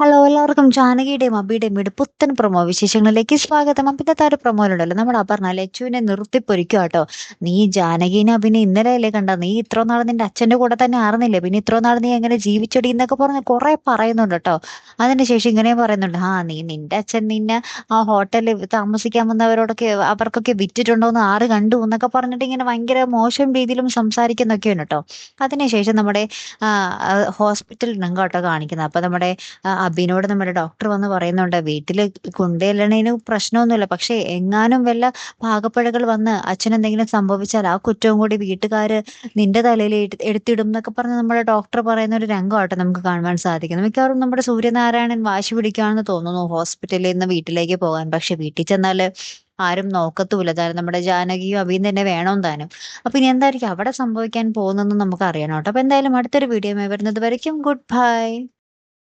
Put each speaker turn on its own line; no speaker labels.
Hello എല്ലാവർക്കും ജാനകിയുടെയും അബിയുടെയും വീട് പുത്തൻ പ്രൊമോ വിശേഷങ്ങളിലേക്ക് സ്വാഗതം. അപ്പൊ ഇന്നത്തെ ഒരു പ്രൊമോയിലുണ്ടല്ലോ നമ്മുടെ അപർണ ലച്ചുവിനെ നിർത്തിപ്പൊരിക്കുക കേട്ടോ. നീ ജാനകീനെ അഭിനെ ഇന്നലെയല്ലേ കണ്ട, നീ ഇത്ര നാൾ നിന്റെ അച്ഛന്റെ കൂടെ തന്നെ ആർന്നില്ലേ, പിന്നെ ഇത്ര നാൾ നീ എങ്ങനെ ജീവിച്ചടി എന്നൊക്കെ പറഞ്ഞ് കുറെ പറയുന്നുണ്ട് കേട്ടോ. അതിനുശേഷം ഇങ്ങനെ പറയുന്നുണ്ട്, നീ നിന്റെ അച്ഛൻ നിന്നെ ആ ഹോട്ടലിൽ താമസിക്കാൻ വന്നവരോടൊക്കെ അവർക്കൊക്കെ വിറ്റിട്ടുണ്ടോന്ന് ആര് കണ്ടു എന്നൊക്കെ പറഞ്ഞിട്ട് ഇങ്ങനെ ഭയങ്കര മോശം രീതിയിലും സംസാരിക്കുന്നൊക്കെയാണ് കേട്ടോ. അതിനുശേഷം നമ്മുടെ ഹോസ്പിറ്റലിൽ നിന്നും കേട്ടോ കാണിക്കുന്നത്. അപ്പൊ നമ്മുടെ അബിനോട് നമ്മുടെ ഡോക്ടർ വന്ന് പറയുന്നുണ്ട്, വീട്ടില് കൊണ്ടുചെല്ലണതിന് പ്രശ്നമൊന്നുമില്ല, പക്ഷെ എങ്ങാനും വല്ല പാകപ്പിഴകൾ വന്ന് അച്ഛനെന്തെങ്കിലും സംഭവിച്ചാൽ ആ കുറ്റവും കൂടി വീട്ടുകാര് നിന്റെ തലയിൽ എടുത്തിടും എന്നൊക്കെ പറഞ്ഞ് നമ്മുടെ ഡോക്ടർ പറയുന്ന ഒരു രംഗമായിട്ട് നമുക്ക് കാണുവാൻ സാധിക്കുന്നു. മിക്കവാറും നമ്മുടെ സൂര്യനാരായണൻ വാശി പിടിക്കുകയാണെന്ന് തോന്നുന്നു ഹോസ്പിറ്റലിൽ നിന്ന് വീട്ടിലേക്ക് പോകാൻ. പക്ഷെ വീട്ടിൽ ചെന്നാല് ആരും നോക്കത്തൂല താനും, നമ്മുടെ ജാനകിയും അഭിയും തന്നെ വേണം താനും. അപ്പൊ ഇനി എന്തായിരിക്കും അവിടെ സംഭവിക്കാൻ പോകുന്നതെന്ന് നമുക്ക് അറിയണം കേട്ടോ. അപ്പൊ എന്തായാലും അടുത്തൊരു വീഡിയോ വരുന്നത് വരയ്ക്കും ഗുഡ് ബൈ.